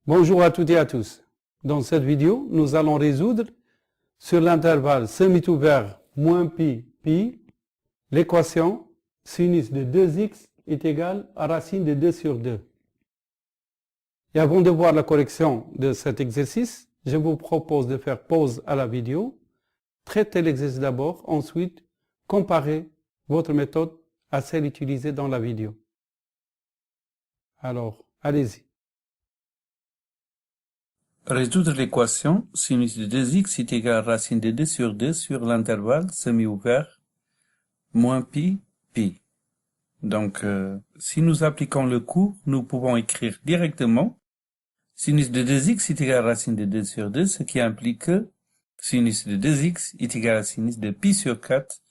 Bonjour à toutes et à tous. Dans cette vidéo, nous allons résoudre sur l'intervalle semi-ouvert moins pi, pi, l'équation sinus de 2x est égal à racine de 2 sur 2. Et avant de voir la correction de cet exercice, je vous propose de faire pause à la vidéo, traiter l'exercice d'abord, ensuite comparer votre méthode à celle utilisée dans la vidéo. Alors, allez-y. Résoudre l'équation sinus de 2x est égal à racine de 2 sur l'intervalle semi-ouvert moins pi, pi. Donc, si nous appliquons le cours, nous pouvons écrire directement sinus de 2x est égal à racine de 2 sur 2, ce qui implique que sinus de 2x est égal à sinus de pi sur 4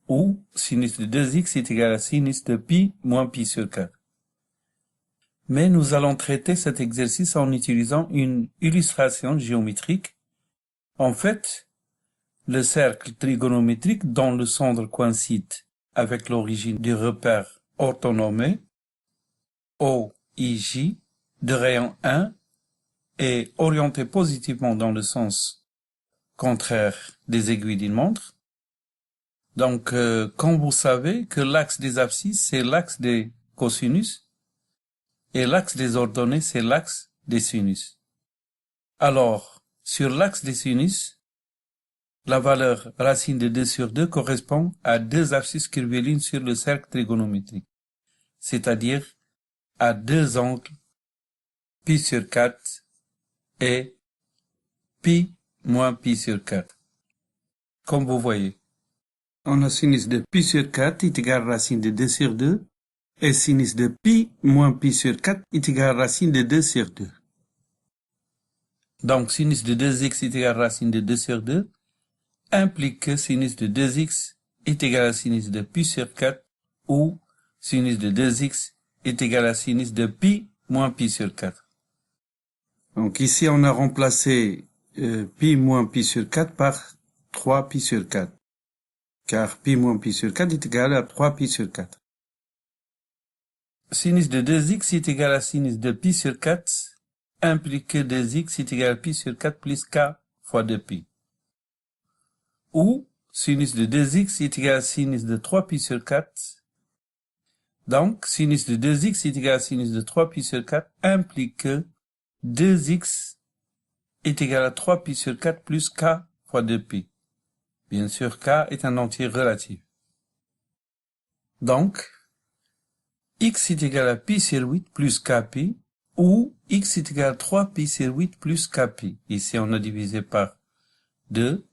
ou sinus de 2x est égal à sinus de pi moins pi sur 4. Mais nous allons traiter cet exercice en utilisant une illustration géométrique. En fait, le cercle trigonométrique dont le centre coïncide avec l'origine du repère orthonormé OIJ de rayon 1 est orienté positivement dans le sens contraire des aiguilles d'une montre. Donc, comme vous savez que l'axe des abscisses, c'est l'axe des cosinus, et l'axe des ordonnées, c'est l'axe des sinus. Alors, sur l'axe des sinus, la valeur racine de 2 sur 2 correspond à deux abscisses curviligne sur le cercle trigonométrique, c'est-à-dire à deux angles pi sur 4 et pi moins pi sur 4. Comme vous voyez, on a sinus de pi sur 4 est égal à racine de 2 sur 2, et sinus de pi moins pi sur 4 est égal à racine de 2 sur 2. Donc, sinus de 2x est égal à racine de 2 sur 2 implique que sinus de 2x est égal à sinus de pi sur 4 ou sinus de 2x est égal à sinus de pi moins pi sur 4. Donc, ici, on a remplacé pi moins pi sur 4 par 3 pi sur 4. Car pi moins pi sur 4 est égal à 3 pi sur 4. Sinus de 2x est égal à sinus de pi sur 4 implique que 2x est égal à pi sur 4 plus k fois 2pi. Ou sinus de 2x est égal à sinus de 3 pi sur 4. Donc, sinus de 2x est égal à sinus de 3 pi sur 4 implique que 2x est égal à 3 pi sur 4 plus k fois 2pi. Bien sûr, k est un entier relatif. Donc, x est égal à pi sur 8 plus kpi, ou x est égal à 3 pi sur 8 plus kpi. Ici, on a divisé par 2.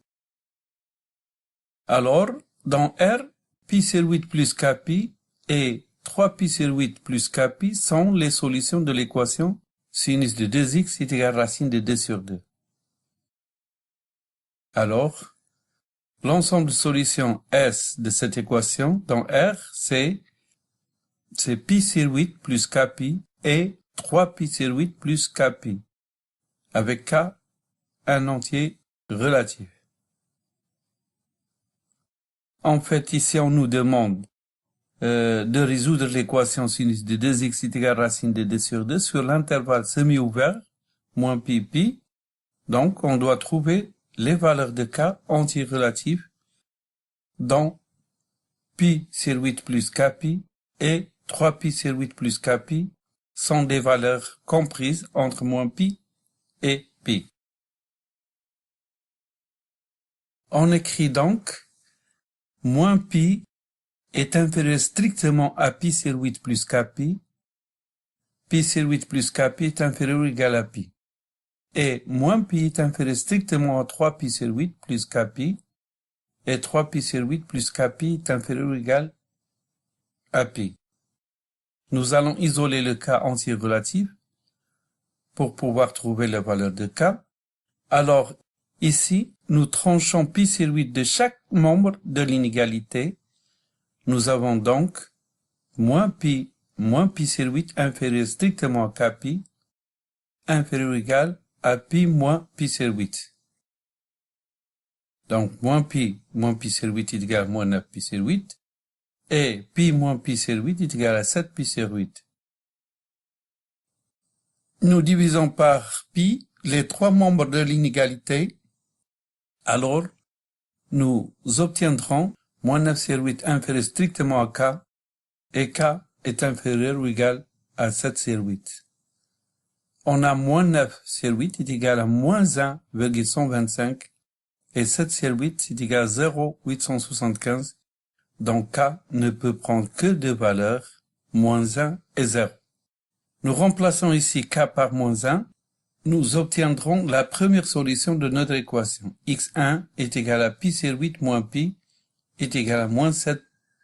Alors, dans R, pi sur 8 plus kpi et 3 pi sur 8 plus kpi sont les solutions de l'équation sinus de 2x est égal à racine de 2 sur 2. Alors, l'ensemble de solutions S de cette équation dans R, c'est pi sur 8 plus kpi et 3 pi sur 8 plus kpi, avec k un entier relatif. En fait, ici, on nous demande de résoudre l'équation sinus de 2x est égal à racine de 2 sur 2 sur l'intervalle semi-ouvert, moins pi, pi. Donc, on doit trouver les valeurs de k entiers relatifs dans pi sur 8 plus kpi et 3 pi sur 8 plus kpi sont des valeurs comprises entre moins pi et pi. On écrit donc moins pi est inférieur strictement à pi sur 8 plus kpi, pi sur 8 plus kpi est inférieur ou égal à pi, et moins pi est inférieur strictement à 3 pi sur 8 plus kpi, et 3 pi sur 8 plus kpi est inférieur ou égal à pi. Nous allons isoler le k entier relatif pour pouvoir trouver la valeur de k. Alors, ici, nous tranchons pi sur 8 de chaque membre de l'inégalité. Nous avons donc moins pi sur 8 inférieur strictement à kpi, inférieur ou égal à pi moins pi sur 8. Donc, moins pi sur 8 est égal à moins 9 pi sur 8. Et pi moins pi sur 8 est égal à 7 pi sur 8. nous divisons par pi les trois membres de l'inégalité, alors nous obtiendrons moins 9 sur 8 inférieur strictement à k, et k est inférieur ou égal à 7 sur 8. On a moins 9 sur 8 est égal à moins 1,125 et 7 sur 8 est égal à 0,875. Donc k ne peut prendre que deux valeurs, moins 1 et 0. Nous remplaçons ici k par moins 1. Nous obtiendrons la première solution de notre équation. x1 est égal à pi sur 8 moins pi est égal à moins 7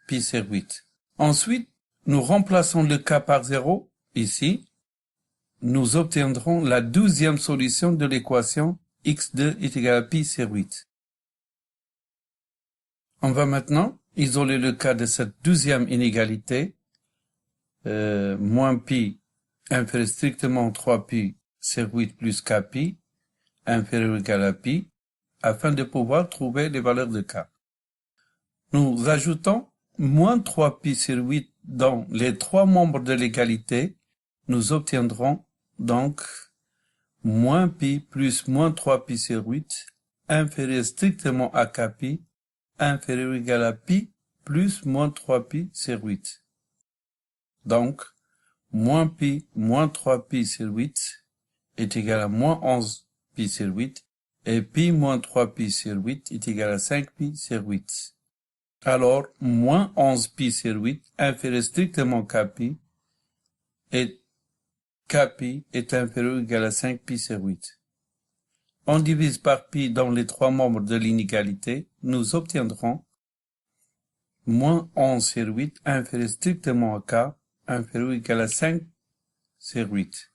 pi sur 8. Ensuite, nous remplaçons le k par 0 ici. Nous obtiendrons la douzième solution de l'équation x2 est égal à pi sur 8. On va maintenant isoler le cas de cette douzième inégalité. Moins pi inférieur strictement 3pi sur 8 plus kpi inférieur ou égal à pi afin de pouvoir trouver les valeurs de k. Nous ajoutons moins 3pi sur 8 dans les trois membres de l'égalité. Nous obtiendrons donc moins pi plus moins 3pi sur 8 inférieur strictement à kpi inférieur ou égal à pi plus moins 3pi sur 8. Donc, moins pi moins 3pi sur 8 est égal à moins 11 pi sur 8 et pi moins 3pi sur 8 est égal à 5 pi sur 8. Alors, moins 11 pi sur 8 inférieur strictement kpi et kpi est inférieur ou égal à 5 pi sur 8. On divise par pi dans les trois membres de l'inégalité, nous obtiendrons moins 11 sur 8 inférieur strictement à k inférieur ou égal à 5 sur 8.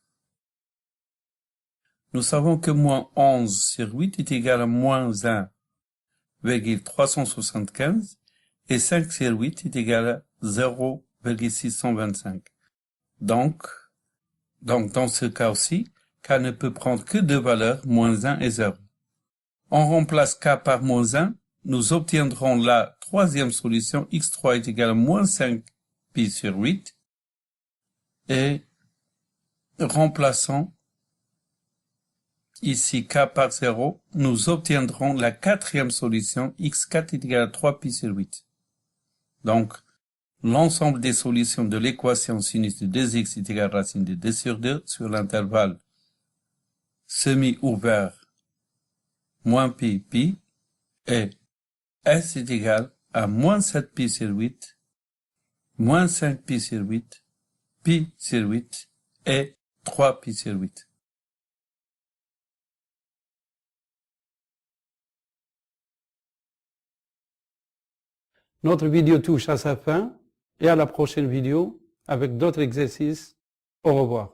Nous savons que moins 11 sur 8 est égal à moins 1,375 et 5 sur 8 est égal à 0,625. Donc, dans ce cas aussi, k ne peut prendre que deux valeurs, moins 1 et 0. On remplace k par moins 1, nous obtiendrons la troisième solution, x3 est égal à moins 5 pi sur 8, et remplaçant ici k par 0, nous obtiendrons la quatrième solution, x4 est égal à 3 pi sur 8. Donc, l'ensemble des solutions de l'équation sinus de 2x est égal à racine de 2 sur 2 sur l'intervalle semi-ouvert moins pi pi et s est égal à moins 7 pi sur 8, moins 5 pi sur 8, pi sur 8 et 3 pi sur 8. Notre vidéo touche à sa fin et à la prochaine vidéo avec d'autres exercices. Au revoir.